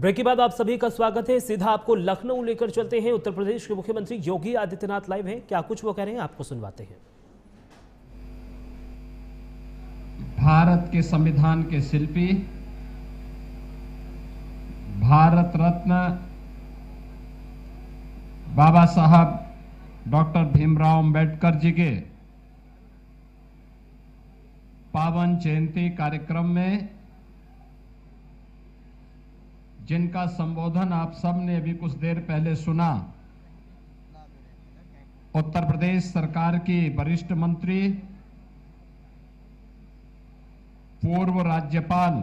Break के बाद आप सभी का स्वागत है। सीधा आपको लखनऊ लेकर चलते हैं। उत्तर प्रदेश के मुख्यमंत्री योगी आदित्यनाथ लाइव हैं। क्या कुछ वो कह रहे हैं आपको सुनवाते हैं। भारत के संविधान के शिल्पी, भारत रत्न बाबा साहब डॉक्टर भीमराव अंबेडकर जी के पावन जयंती कार्यक्रम में जिनका संबोधन आप सब ने अभी कुछ देर पहले सुना, उत्तर प्रदेश सरकार की वरिष्ठ मंत्री, पूर्व राज्यपाल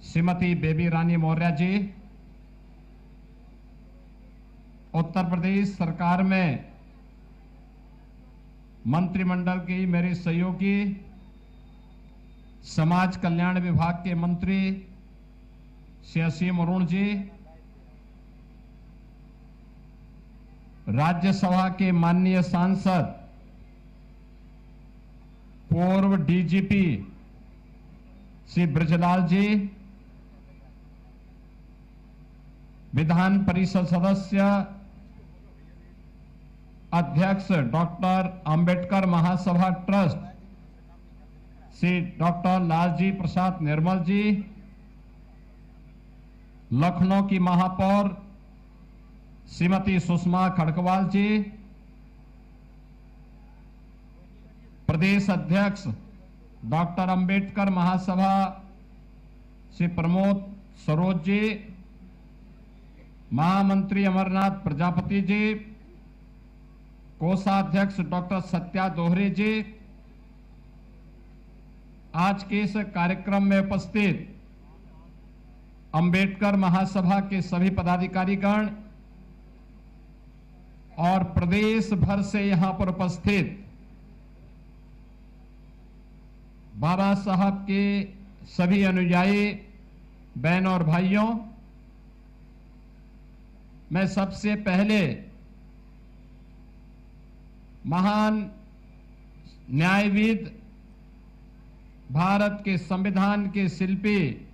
श्रीमती बेबी रानी मौर्य जी, उत्तर प्रदेश सरकार में मंत्रिमंडल की मेरे सहयोगी, समाज कल्याण विभाग के मंत्री श्री असीम अरुण जी, राज्यसभा के माननीय सांसद पूर्व डीजीपी श्री ब्रजलाल जी, विधान परिषद सदस्य अध्यक्ष डॉक्टर अंबेडकर महासभा ट्रस्ट श्री डॉक्टर लालजी प्रसाद निर्मल जी, लखनऊ की महापौर श्रीमती सुषमा खड़गवाल जी, प्रदेश अध्यक्ष डॉक्टर अंबेडकर महासभा श्री प्रमोद सरोज जी, महामंत्री अमरनाथ प्रजापति जी, कोषाध्यक्ष डॉक्टर सत्या दोहरे जी, आज के इस कार्यक्रम में उपस्थित अंबेडकर महासभा के सभी पदाधिकारीगण और प्रदेश भर से यहां पर उपस्थित बाबा साहब के सभी अनुयायी बहन और भाइयों, मैं सबसे पहले महान न्यायविद, भारत के संविधान के शिल्पी,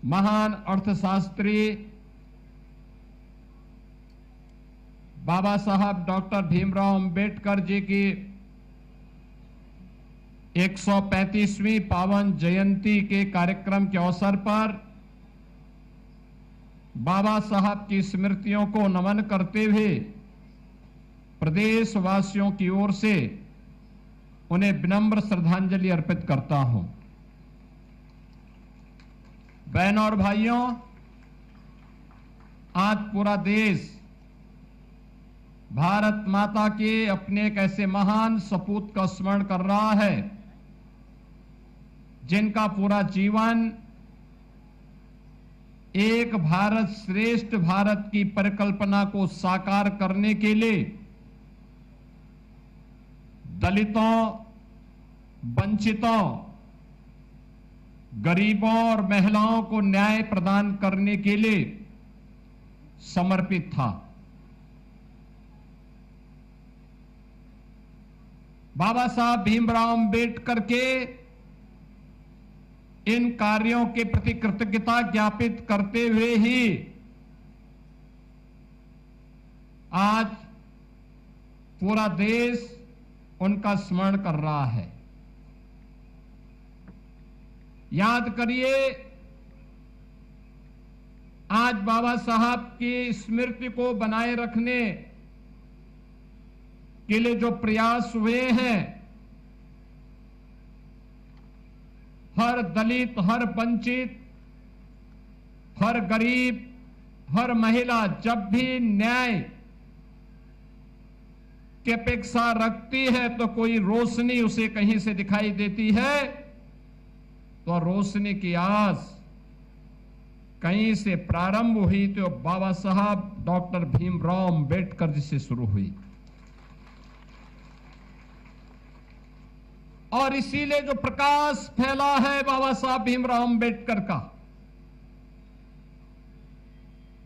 महान अर्थशास्त्री बाबा साहब डॉक्टर भीमराव अंबेडकर जी की 135वीं पावन जयंती के कार्यक्रम के अवसर पर बाबा साहब की स्मृतियों को नमन करते हुए प्रदेशवासियों की ओर से उन्हें विनम्र श्रद्धांजलि अर्पित करता हूं। बहनों और भाइयों, आज पूरा देश भारत माता के अपने एक ऐसे महान सपूत का स्मरण कर रहा है जिनका पूरा जीवन एक भारत श्रेष्ठ भारत की परिकल्पना को साकार करने के लिए दलितों, वंचितों, गरीबों और महिलाओं को न्याय प्रदान करने के लिए समर्पित था। बाबा साहब भीमराव अंबेडकर के इन कार्यों के प्रति कृतज्ञता ज्ञापित करते हुए ही आज पूरा देश उनका स्मरण कर रहा है। याद करिए, आज बाबा साहब की स्मृति को बनाए रखने के लिए जो प्रयास हुए हैं, हर दलित, हर वंचित, हर गरीब, हर महिला जब भी न्याय की अपेक्षा रखती है तो कोई रोशनी उसे कहीं से दिखाई देती है, तो रोशनी की आस कहीं से प्रारंभ हुई तो बाबा साहब डॉक्टर भीमराव अंबेडकर जी से शुरू हुई। और इसीलिए जो प्रकाश फैला है बाबा साहब भीमराव अंबेडकर का,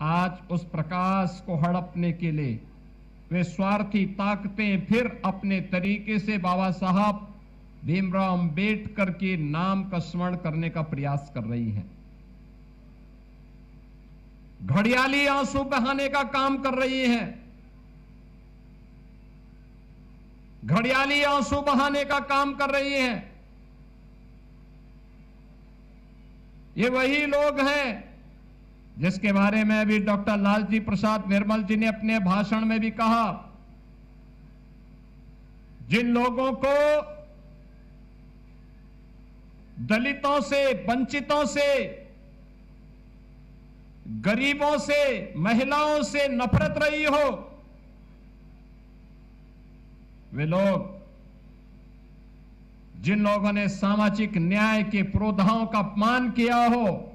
आज उस प्रकाश को हड़पने के लिए वे स्वार्थी ताकतें फिर अपने तरीके से बाबा साहब भीमराव अंबेडकर के नाम का स्मरण करने का प्रयास कर रही है, घड़ियाली आंसू बहाने का काम कर रही है, घड़ियाली आंसू बहाने का काम कर रही है। ये वही लोग हैं जिसके बारे में अभी डॉक्टर लालजी प्रसाद निर्मल जी ने अपने भाषण में भी कहा, जिन लोगों को दलितों से, वंचितों से, गरीबों से, महिलाओं से नफरत रही हो, वे लोग, जिन लोगों ने सामाजिक न्याय के पुरोधाओं का अपमान किया हो,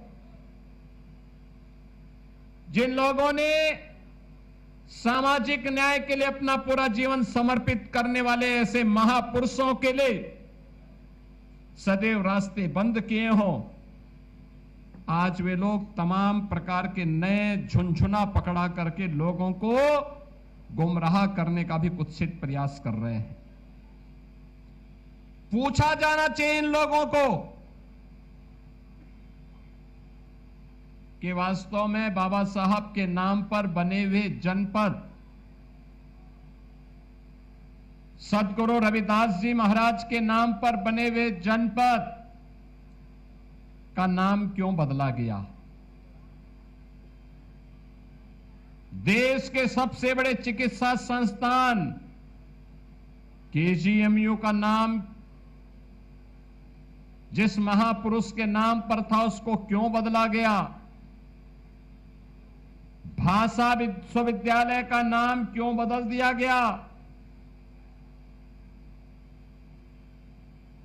जिन लोगों ने सामाजिक न्याय के लिए अपना पूरा जीवन समर्पित करने वाले ऐसे महापुरुषों के लिए सदैव रास्ते बंद किए हों, आज वे लोग तमाम प्रकार के नए झुनझुना पकड़ा करके लोगों को गुमराह करने का भी कुत्सित प्रयास कर रहे हैं। पूछा जाना चाहिए इन लोगों को कि वास्तव में बाबा साहब के नाम पर बने हुए जनपद, सदगुरु रविदास जी महाराज के नाम पर बने हुए जनपद का नाम क्यों बदला गया? देश के सबसे बड़े चिकित्सा संस्थान केजीएमयू का नाम जिस महापुरुष के नाम पर था उसको क्यों बदला गया? भाषा विश्वविद्यालय का नाम क्यों बदल दिया गया?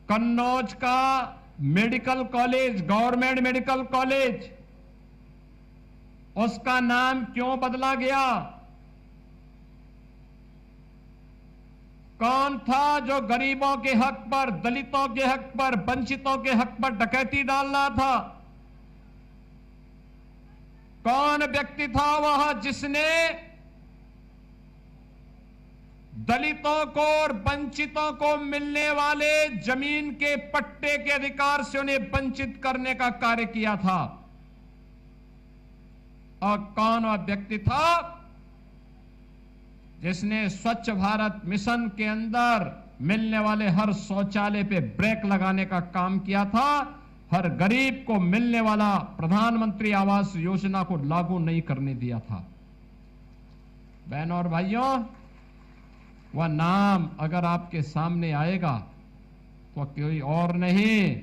कन्नौज का medical college, government medical college, उसका नाम क्यों बदला गया? कौन था जो गरीबों के हक पर, दलितों के हक पर, वंचितों के हक पर डकैती डाल रहा था? कौन व्यक्ति था वह जिसने दलितों को और वंचितों को मिलने वाले जमीन के पट्टे के अधिकार से उन्हें वंचित करने का कार्य किया था? और कौन वह व्यक्ति था जिसने स्वच्छ भारत मिशन के अंदर मिलने वाले हर शौचालय पे ब्रेक लगाने का काम किया था, हर गरीब को मिलने वाला प्रधानमंत्री आवास योजना को लागू नहीं करने दिया था? बहनों और भाइयों, वह नाम अगर आपके सामने आएगा तो कोई और नहीं,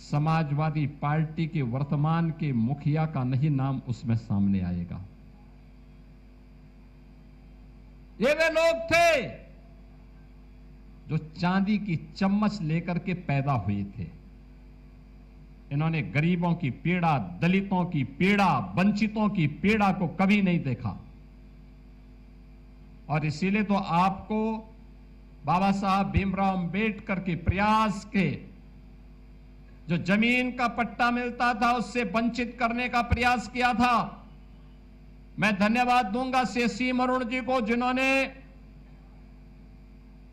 समाजवादी पार्टी के वर्तमान के मुखिया का नहीं नाम उसमें सामने आएगा। ये वे लोग थे जो चांदी की चम्मच लेकर के पैदा हुए थे। इन्होंने गरीबों की पीड़ा, दलितों की पीड़ा, वंचितों की पीड़ा को कभी नहीं देखा। और इसीलिए तो आपको बाबा साहब भीमराव अंबेडकर के प्रयास के जो जमीन का पट्टा मिलता था उससे वंचित करने का प्रयास किया था। मैं धन्यवाद दूंगा सी मरुण जी को, जिन्होंने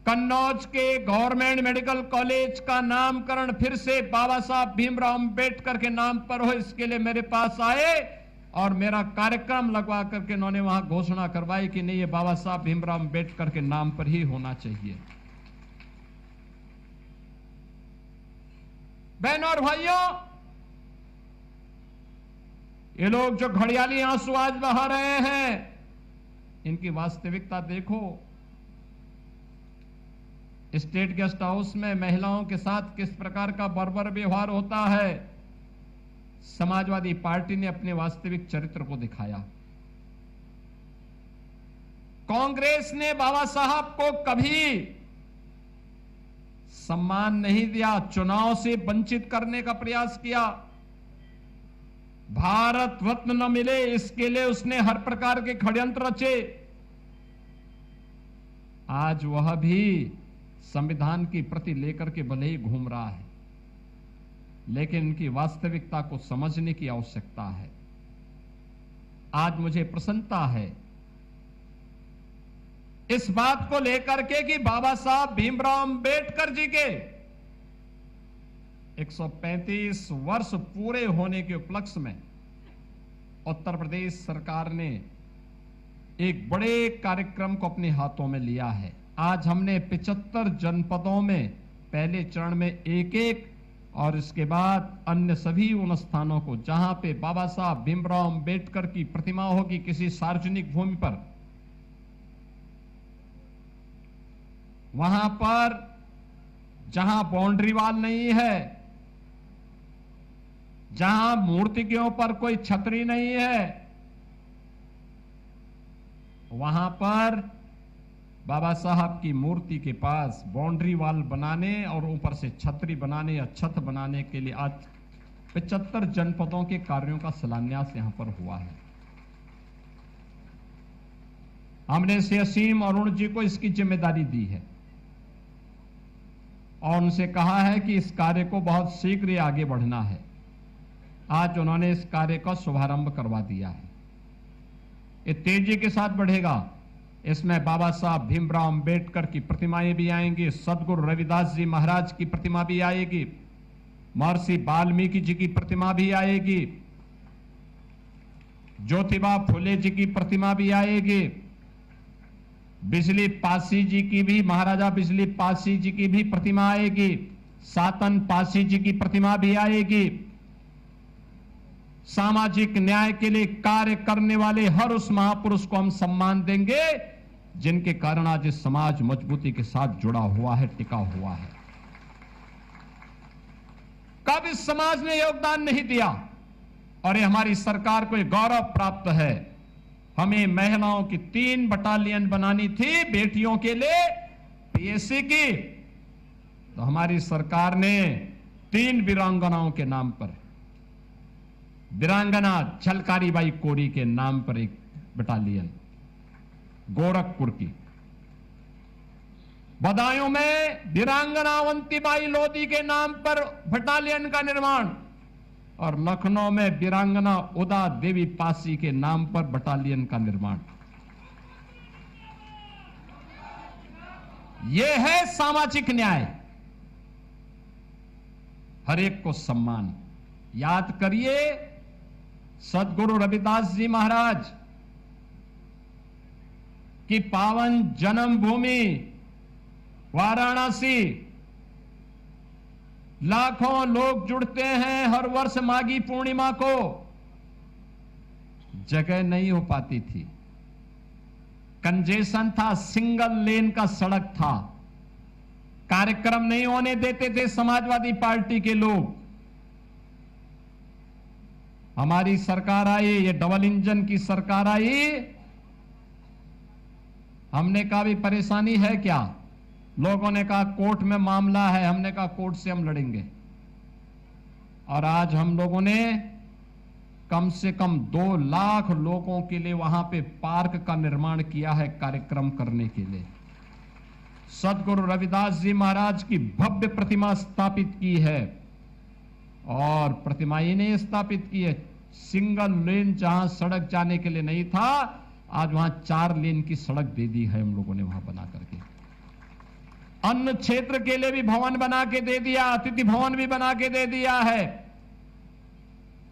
कन्नौज के गवर्नमेंट मेडिकल कॉलेज का नामकरण फिर से बाबा साहब भीमराव अंबेडकर के नाम पर हो, इसके लिए मेरे पास आए और मेरा कार्यक्रम लगवा करके उन्होंने वहां घोषणा करवाई कि नहीं, ये बाबा साहब भीमराव अंबेडकर के नाम पर ही होना चाहिए। बहनों और भाइयों, ये लोग जो घड़ियाली आंसू आज बहा रहे हैं, इनकी वास्तविकता देखो। स्टेट गेस्ट हाउस में महिलाओं के साथ किस प्रकार का बर्बर व्यवहार होता है, समाजवादी पार्टी ने अपने वास्तविक चरित्र को दिखाया। कांग्रेस ने बाबा साहब को कभी सम्मान नहीं दिया, चुनाव से वंचित करने का प्रयास किया। भारत रत्न न मिले इसके लिए उसने हर प्रकार के षड्यंत्र रचे। आज वह भी संविधान की प्रति लेकर के भले ही घूम रहा है, लेकिन इनकी वास्तविकता को समझने की आवश्यकता है। आज मुझे प्रसन्नता है इस बात को लेकर के कि बाबा साहब भीमराव अंबेडकर जी के 135 वर्ष पूरे होने के उपलक्ष्य में उत्तर प्रदेश सरकार ने एक बड़े कार्यक्रम को अपने हाथों में लिया है। आज हमने 75 जनपदों में पहले चरण में एक और इसके बाद अन्य सभी उन स्थानों को जहां पे बाबा साहब भीमराव अंबेडकर की प्रतिमा होगी किसी सार्वजनिक भूमि पर, वहां पर जहां बाउंड्री वॉल नहीं है, जहां मूर्ति के ऊपर कोई छतरी नहीं है, वहां पर बाबा साहब की मूर्ति के पास बाउंड्री वॉल बनाने और ऊपर से छतरी बनाने या छत बनाने के लिए आज 75 जनपदों के कार्यों का शिलान्यास यहां पर हुआ है। हमने श्री असीम अरुण जी को इसकी जिम्मेदारी दी है और उनसे कहा है कि इस कार्य को बहुत शीघ्र आगे बढ़ना है। आज उन्होंने इस कार्य का शुभारंभ करवा दिया है। ये तेजी के साथ बढ़ेगा। इसमें बाबा साहब भीमराव अंबेडकर की प्रतिमाएं भी आएंगी, सदगुरु रविदास जी महाराज की प्रतिमा भी आएगी, महर्षि वाल्मीकि जी की प्रतिमा भी आएगी, ज्योतिबा फुले जी की प्रतिमा भी आएगी, बिजली पासी जी की भी, महाराजा बिजली पासी जी की भी प्रतिमा आएगी, सातन पासी जी की प्रतिमा भी आएगी। सामाजिक न्याय के लिए कार्य करने वाले हर उस महापुरुष को हम सम्मान देंगे जिनके कारण आज इस समाज मजबूती के साथ जुड़ा हुआ है, टिका हुआ है। कब इस समाज ने योगदान नहीं दिया और ये हमारी सरकार को गौरव प्राप्त है। हमें महिलाओं की 3 बटालियन बनानी थी बेटियों के लिए पीएससी की, तो हमारी सरकार ने 3 वीरांगनाओं के नाम पर, वीरांगना झलकारीबाई कोरी के नाम पर एक बटालियन, गोरखपुर की, बदायूं में वीरांगना अवंतीबाई लोधी के नाम पर बटालियन का निर्माण और लखनऊ में वीरांगना उदा देवी पासी के नाम पर बटालियन का निर्माण। यह है सामाजिक न्याय, हर एक को सम्मान। याद करिए सदगुरु रविदास जी महाराज की पावन जन्मभूमि वाराणसी, लाखों लोग जुड़ते हैं हर वर्ष माघी पूर्णिमा को। जगह नहीं हो पाती थी, कंजेशन था, सिंगल लेन का सड़क था, कार्यक्रम नहीं होने देते थे समाजवादी पार्टी के लोग। हमारी सरकार आई, ये डबल इंजन की सरकार आई, हमने कहा भी परेशानी है क्या? लोगों ने कहा कोर्ट में मामला है, हमने कहा कोर्ट से हम लड़ेंगे। और आज हम लोगों ने कम से कम 2 लाख लोगों के लिए वहां पे पार्क का निर्माण किया है कार्यक्रम करने के लिए। सदगुरु रविदास जी महाराज की भव्य प्रतिमा स्थापित की है और प्रतिमा ही नहीं स्थापित की है, सिंगल लेन जहां सड़क जाने के लिए नहीं था, आज वहां 4 लेन की सड़क दे दी है हम लोगों ने वहां बना करके। अन्न क्षेत्र के लिए भी भवन बना के दे दिया, अतिथि भवन भी बना के दे दिया है।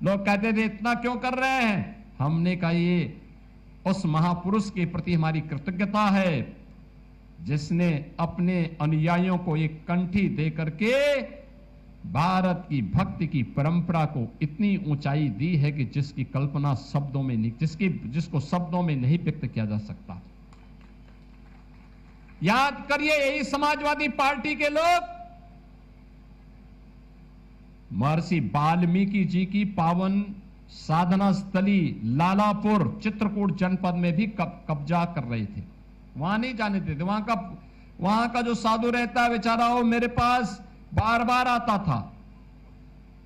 लोग कहते थे इतना क्यों कर रहे हैं, हमने कहा ये उस महापुरुष के प्रति हमारी कृतज्ञता है जिसने अपने अनुयायियों को एक कंठी दे करके भारत की भक्ति की परंपरा को इतनी ऊंचाई दी है कि जिसकी कल्पना शब्दों में नहीं, जिसको शब्दों में नहीं व्यक्त किया जा सकता। याद करिए यही समाजवादी पार्टी के लोग महर्षि वाल्मीकि जी की पावन साधना स्थली लालापुर चित्रकूट जनपद में भी कब्जा कर रहे थे, वहां नहीं जाने देते। वहां का जो साधु रहता है बेचारा, वो मेरे पास बार बार आता था।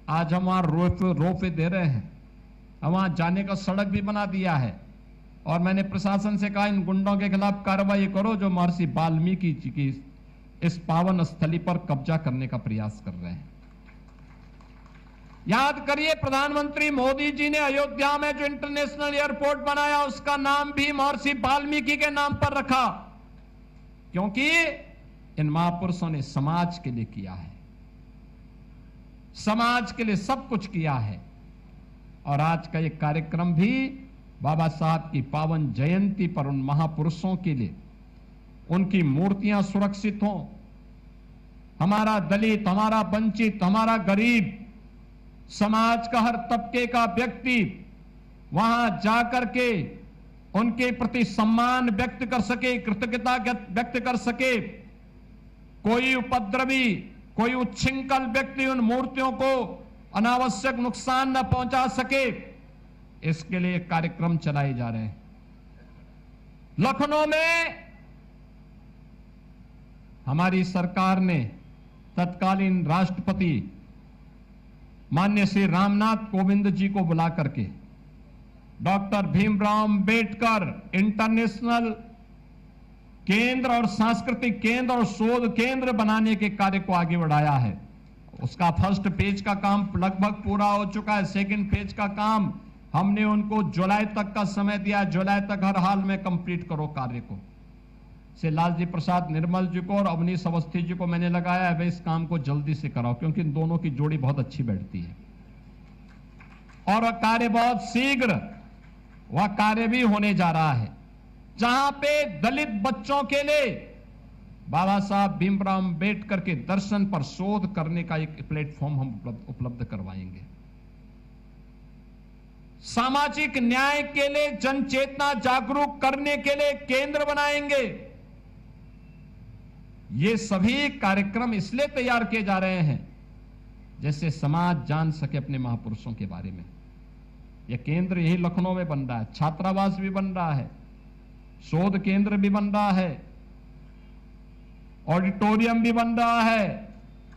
आज हम वहां रोपे दे रहे हैं, वहां जाने का सड़क भी बना दिया है और मैंने प्रशासन से कहा इन गुंडों के खिलाफ कार्रवाई करो जो महर्षि वाल्मीकि जी की इस पावन स्थली पर कब्जा करने का प्रयास कर रहे हैं। याद करिए प्रधानमंत्री मोदी जी ने अयोध्या में जो इंटरनेशनल एयरपोर्ट बनाया उसका नाम भी महर्षि वाल्मीकि के नाम पर रखा, क्योंकि इन महापुरुषों ने समाज के लिए किया है। समाज के लिए सब कुछ किया है। और आज का ये कार्यक्रम भी बाबा साहब की पावन जयंती पर उन महापुरुषों के लिए, उनकी मूर्तियां सुरक्षित हों, हमारा दलित, हमारा वंचित, हमारा गरीब, समाज का हर तबके का व्यक्ति वहां जाकर के उनके प्रति सम्मान व्यक्त कर सके, कृतज्ञता व्यक्त कर सके। कोई उपद्रवी, कोई उच्छृंखल व्यक्ति उन मूर्तियों को अनावश्यक नुकसान न पहुंचा सके, इसके लिए कार्यक्रम चलाए जा रहे हैं। लखनऊ में हमारी सरकार ने तत्कालीन राष्ट्रपति माननीय श्री रामनाथ कोविंद जी को बुला करके डॉक्टर भीमराव अंबेडकर इंटरनेशनल केंद्र और सांस्कृतिक केंद्र और शोध केंद्र बनाने के कार्य को आगे बढ़ाया है। उसका फर्स्ट पेज का काम लगभग पूरा हो चुका है। सेकंड पेज का काम हमने उनको जुलाई तक का समय दिया। जुलाई तक हर हाल में कंप्लीट करो कार्य को। से लालजी प्रसाद निर्मल जी को और अवनीश अवस्थी जी को मैंने लगाया है, वे इस काम को जल्दी से कराओ, क्योंकि इन दोनों की जोड़ी बहुत अच्छी बैठती है और कार्य बहुत शीघ्र वह कार्य भी होने जा रहा है, जहां पे दलित बच्चों के लिए बाबा साहब भीमराव अंबेडकर के दर्शन पर शोध करने का एक प्लेटफॉर्म हम उपलब्ध करवाएंगे। सामाजिक न्याय के लिए जन चेतना जागरूक करने के लिए केंद्र बनाएंगे। ये सभी कार्यक्रम इसलिए तैयार किए जा रहे हैं जैसे समाज जान सके अपने महापुरुषों के बारे में। यह केंद्र यही लखनऊ में बन रहा है, छात्रावास भी बन रहा है, शोध केंद्र भी बन रहा है, ऑडिटोरियम भी बन रहा है,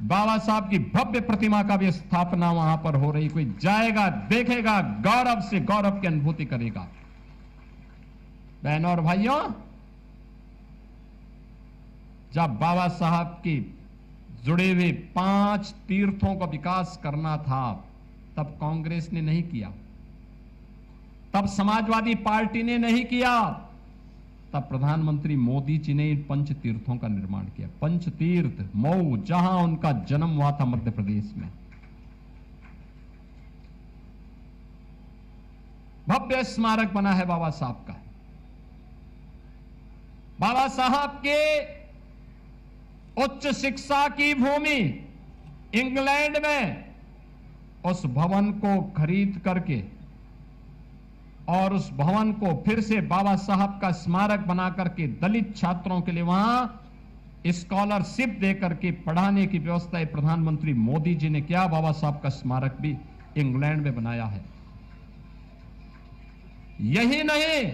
बाबा साहब की भव्य प्रतिमा का भी स्थापना वहां पर हो रही। कोई जाएगा, देखेगा, गौरव से गौरव की अनुभूति करेगा। बहनों और भाइयों, जब बाबा साहब की जुड़े हुए 5 तीर्थों का विकास करना था, तब कांग्रेस ने नहीं किया, तब समाजवादी पार्टी ने नहीं किया, तब प्रधानमंत्री मोदी जी ने इन 5 तीर्थों का निर्माण किया। 5 तीर्थ, मऊ, जहां उनका जन्म हुआ था मध्य प्रदेश में, भव्य स्मारक बना है बाबा साहब का। बाबा साहब के उच्च शिक्षा की भूमि इंग्लैंड में, उस भवन को खरीद करके और उस भवन को फिर से बाबा साहब का स्मारक बना करके दलित छात्रों के लिए वहां स्कॉलरशिप देकर के पढ़ाने की व्यवस्था प्रधानमंत्री मोदी जी ने किया। बाबा साहब का स्मारक भी इंग्लैंड में बनाया है। यही नहीं,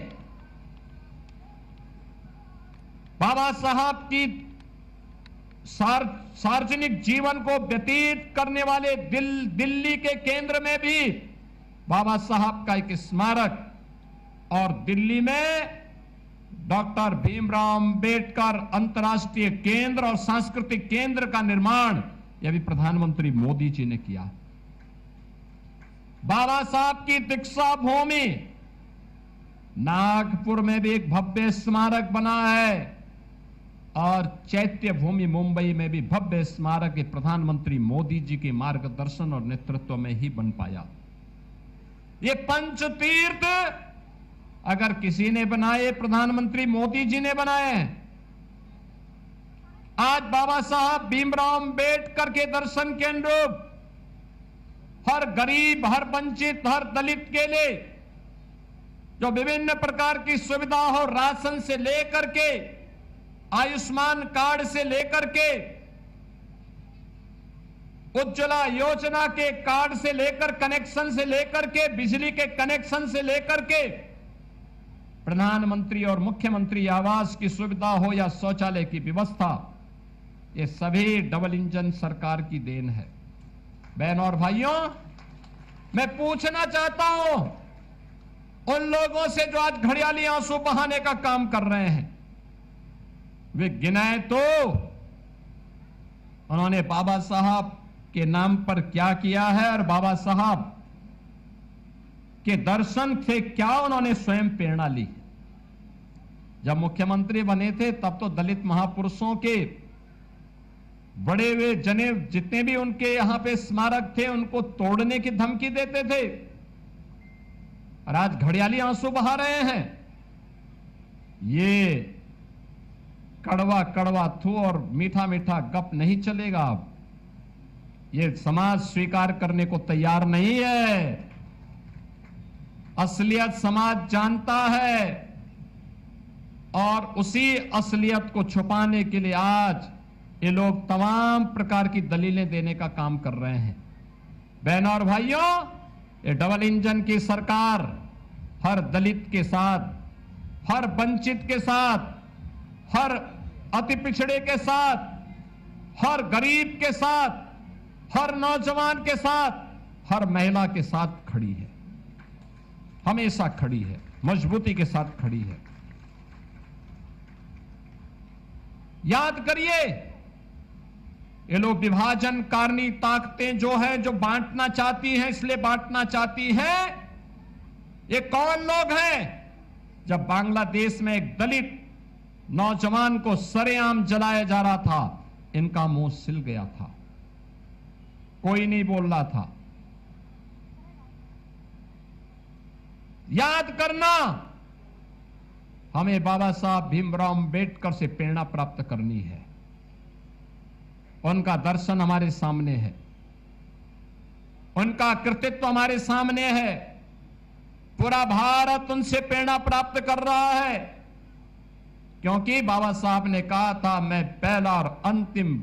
बाबा साहब की सार्वजनिक जीवन को व्यतीत करने वाले दिल्ली के केंद्र में भी बाबा साहब का एक स्मारक, और दिल्ली में डॉक्टर भीमराव अंबेडकर अंतर्राष्ट्रीय केंद्र और सांस्कृतिक केंद्र का निर्माण यह भी प्रधानमंत्री मोदी जी ने किया। बाबा साहब की दीक्षा भूमि नागपुर में भी एक भव्य स्मारक बना है, और चैत्य भूमि मुंबई में भी भव्य स्मारक प्रधानमंत्री मोदी जी के मार्गदर्शन और नेतृत्व में ही बन पाया। ये 5 तीर्थ अगर किसी ने बनाए, प्रधानमंत्री मोदी जी ने बनाए हैं। आज बाबा साहब भीमराव अंबेडकर के दर्शन के अनुरूप हर गरीब, हर वंचित, हर दलित के लिए जो विभिन्न प्रकार की सुविधा हो, राशन से लेकर के, आयुष्मान कार्ड से लेकर के, उज्ज्वला योजना के कार्ड से लेकर, कनेक्शन से लेकर के, बिजली के कनेक्शन से लेकर के, प्रधानमंत्री और मुख्यमंत्री आवास की सुविधा हो या शौचालय की व्यवस्था, ये सभी डबल इंजन सरकार की देन है। बहनों और भाइयों, मैं पूछना चाहता हूं उन लोगों से जो आज घड़ियाली आंसू बहाने का काम कर रहे हैं, वे गिनाए तो उन्होंने बाबा साहब के नाम पर क्या किया है, और बाबा साहब के दर्शन से क्या उन्होंने स्वयं प्रेरणा ली। जब मुख्यमंत्री बने थे तब तो दलित महापुरुषों के बड़े हुए जने जितने भी उनके यहां पे स्मारक थे उनको तोड़ने की धमकी देते थे, और आज घड़ियाली आंसू बहा रहे हैं। ये कड़वा कड़वा थू और मीठा मीठा गप नहीं चलेगा। अब ये समाज स्वीकार करने को तैयार नहीं है। असलियत समाज जानता है, और उसी असलियत को छुपाने के लिए आज ये लोग तमाम प्रकार की दलीलें देने का काम कर रहे हैं। बहनों और भाइयों, ये डबल इंजन की सरकार हर दलित के साथ, हर वंचित के साथ, हर अति पिछड़े के साथ, हर गरीब के साथ, हर नौजवान के साथ, हर महिला के साथ खड़ी है, हमेशा खड़ी है, मजबूती के साथ खड़ी है। याद करिए, ये लोग विभाजनकारी ताकतें जो है, जो बांटना चाहती हैं, इसलिए बांटना चाहती हैं। ये कौन लोग हैं? जब बांग्लादेश में एक दलित नौजवान को सरेआम जलाया जा रहा था, इनका मुंह सिल गया था, कोई नहीं बोल रहा था। याद करना, हमें बाबा साहब भीमराव अंबेडकर से प्रेरणा प्राप्त करनी है। उनका दर्शन हमारे सामने है, उनका कृतित्व हमारे सामने है। पूरा भारत उनसे प्रेरणा प्राप्त कर रहा है, क्योंकि बाबा साहब ने कहा था, मैं पहला और अंतिम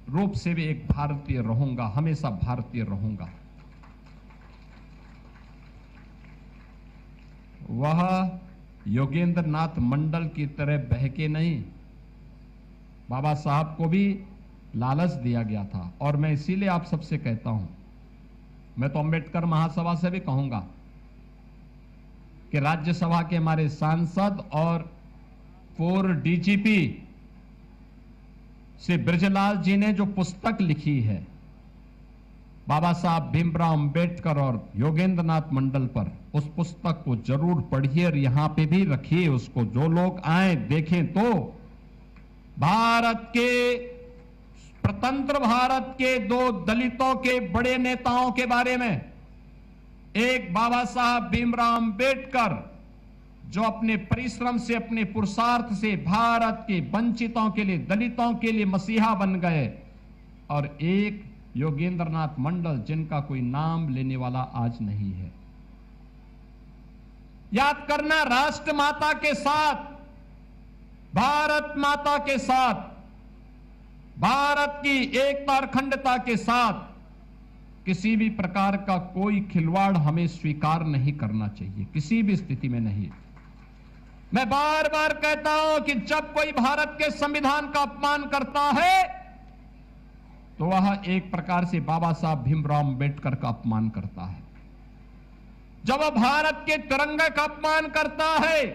रूप से भी एक भारतीय रहूंगा, हमेशा भारतीय रहूंगा। वह योगेंद्र नाथ मंडल की तरह बहके नहीं, बाबा साहब को भी लालच दिया गया था। और मैं इसीलिए आप सबसे कहता हूं, मैं तो अंबेडकर महासभा से भी कहूंगा कि राज्यसभा के हमारे सांसद और पूर्व डीजीपी श्री ब्रजलाल जी ने जो पुस्तक लिखी है बाबा साहब भीमराव अंबेडकर और योगेंद्र नाथ मंडल पर, उस पुस्तक को जरूर पढ़िए और यहां पे भी रखिए उसको। जो लोग आए देखें तो भारत के, स्वतंत्र भारत के दो दलितों के बड़े नेताओं के बारे में, एक बाबा साहब भीमराव अंबेडकर जो अपने परिश्रम से, अपने पुरुषार्थ से भारत के वंचितों के लिए, दलितों के लिए मसीहा बन गए, और एक योगेंद्र नाथ मंडल जिनका कोई नाम लेने वाला आज नहीं है। याद करना, राष्ट्र माता के साथ, भारत माता के साथ, भारत की एकता और अखंडता के साथ किसी भी प्रकार का कोई खिलवाड़ हमें स्वीकार नहीं करना चाहिए, किसी भी स्थिति में नहीं। मैं बार बार कहता हूं कि जब कोई भारत के संविधान का अपमान करता है तो वह एक प्रकार से बाबा साहब भीमराव अंबेडकर का अपमान करता है। जब वह भारत के तिरंगे का अपमान करता है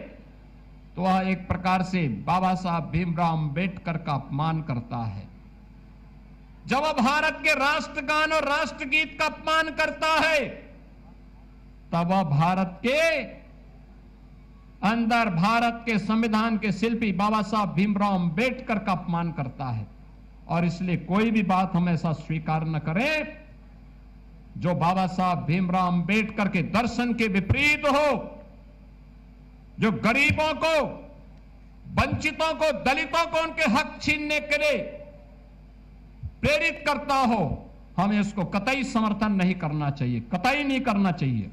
तो वह एक प्रकार से बाबा साहब भीमराव अंबेडकर का अपमान करता है। जब वह भारत के राष्ट्रगान और राष्ट्रगीत का अपमान करता है तब वह भारत के अंदर, भारत के संविधान के शिल्पी बाबा साहब भीमराव अंबेडकर का अपमान करता है। और इसलिए कोई भी बात हम ऐसा स्वीकार न करें जो बाबा साहब भीमराव अंबेडकर के दर्शन के विपरीत हो, जो गरीबों को, वंचितों को, दलितों को उनके हक छीनने के लिए प्रेरित करता हो। हमें उसको कतई समर्थन नहीं करना चाहिए, कतई नहीं करना चाहिए।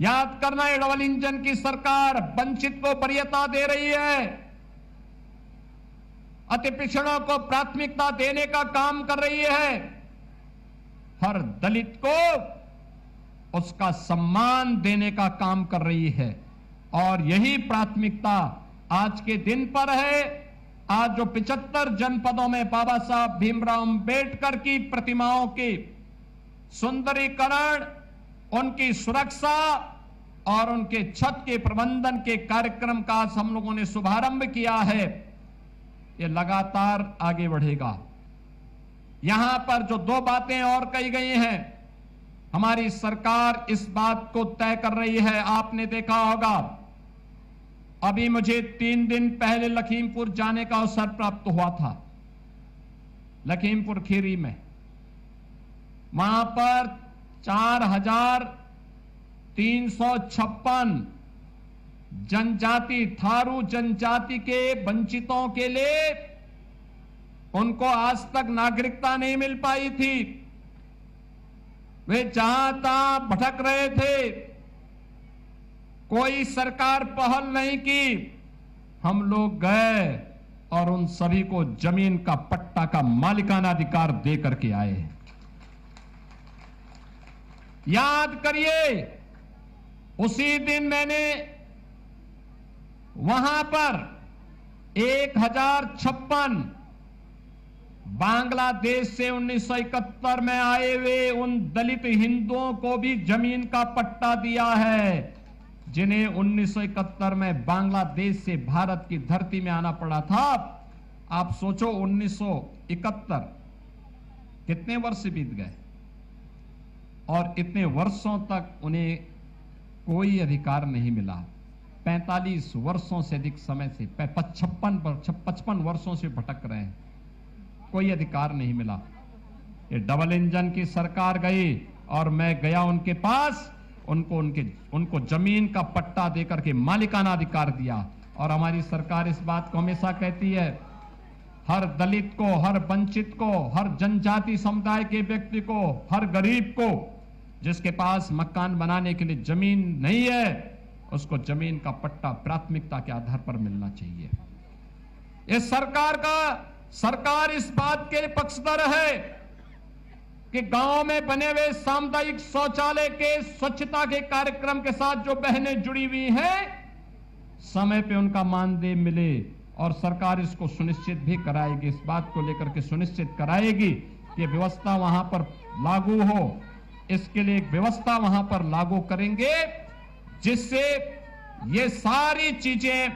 याद करना, ये डबल इंजन की सरकार वंचित को वरीयता दे रही है, अति पिछड़ों को प्राथमिकता देने का काम कर रही है, हर दलित को उसका सम्मान देने का काम कर रही है। और यही प्राथमिकता आज के दिन पर है। आज जो 75 जनपदों में बाबा साहब भीमराव अंबेडकर की प्रतिमाओं की सुंदरीकरण, उनकी सुरक्षा और उनके छत के प्रबंधन के कार्यक्रम का आज हम लोगों ने शुभारंभ किया है, ये लगातार आगे बढ़ेगा। यहां पर जो दो बातें और कही गई हैं, हमारी सरकार इस बात को तय कर रही है। आपने देखा होगा, अभी मुझे 3 दिन पहले लखीमपुर जाने का अवसर प्राप्त हुआ था। लखीमपुर खीरी में, वहां पर 4,356 जनजाति, थारू जनजाति के वंचितों के लिए उनको आज तक नागरिकता नहीं मिल पाई थी। वे जहां तहां भटक रहे थे, कोई सरकार पहल नहीं की। हम लोग गए और उन सभी को जमीन का पट्टा का मालिकाना अधिकार दे करके आए। याद करिए, उसी दिन मैंने वहां पर 1056 बांग्लादेश से 1971 में आए हुए उन दलित हिंदुओं को भी जमीन का पट्टा दिया है, जिन्हें 1971 में बांग्लादेश से भारत की धरती में आना पड़ा था। आप सोचो, 1971 कितने वर्ष बीत गए और इतने वर्षों तक उन्हें कोई अधिकार नहीं मिला। 45 वर्षों से अधिक समय से 55 वर्षों से भटक रहे हैं, कोई अधिकार नहीं मिला। ये डबल इंजन की सरकार गई और मैं गया उनके पास, उनको जमीन का पट्टा देकर के मालिकाना अधिकार दिया। और हमारी सरकार इस बात को हमेशा कहती है, हर दलित को, हर वंचित को, हर जनजाति समुदाय के व्यक्ति को, हर गरीब को जिसके पास मकान बनाने के लिए जमीन नहीं है, उसको जमीन का पट्टा प्राथमिकता के आधार पर मिलना चाहिए। इस सरकार इस बात के पक्षधर है कि गांव में बने हुए सामुदायिक शौचालय के स्वच्छता के कार्यक्रम के साथ जो बहनें जुड़ी हुई हैं, समय पे उनका मानदेय मिले। और सरकार इसको सुनिश्चित भी कराएगी, इस बात को लेकर के सुनिश्चित कराएगी कि व्यवस्था वहां पर लागू हो। इसके लिए एक व्यवस्था वहां पर लागू करेंगे जिससे ये सारी चीजें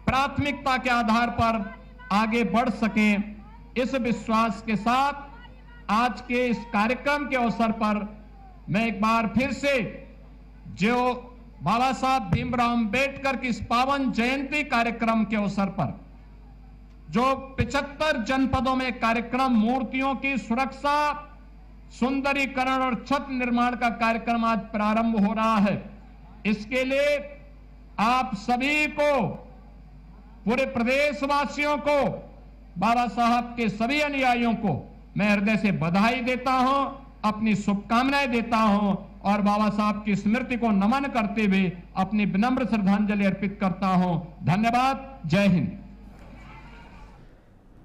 प्राथमिकता के आधार पर आगे बढ़ सकें। इस विश्वास के साथ आज के इस कार्यक्रम के अवसर पर मैं एक बार फिर से जो बाबा साहब भीमराव अंबेडकर की इस पावन जयंती कार्यक्रम के अवसर पर जो 75 जनपदों में कार्यक्रम, मूर्तियों की सुरक्षा, सुंदरीकरण और छत निर्माण का कार्यक्रम आज प्रारंभ हो रहा है, इसके लिए आप सभी को, पूरे प्रदेशवासियों को, बाबा साहब के सभी अनुयायियों को मैं हृदय से बधाई देता हूं, अपनी शुभकामनाएं देता हूं और बाबा साहब की स्मृति को नमन करते हुए अपनी विनम्र श्रद्धांजलि अर्पित करता हूं। धन्यवाद। जय हिंद।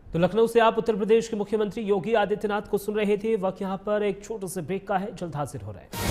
तो लखनऊ से आप उत्तर प्रदेश के मुख्यमंत्री योगी आदित्यनाथ को सुन रहे थे। वक्त यहां पर एक छोटे से ब्रेक का है, जल्द हाजिर हो रहे हैं।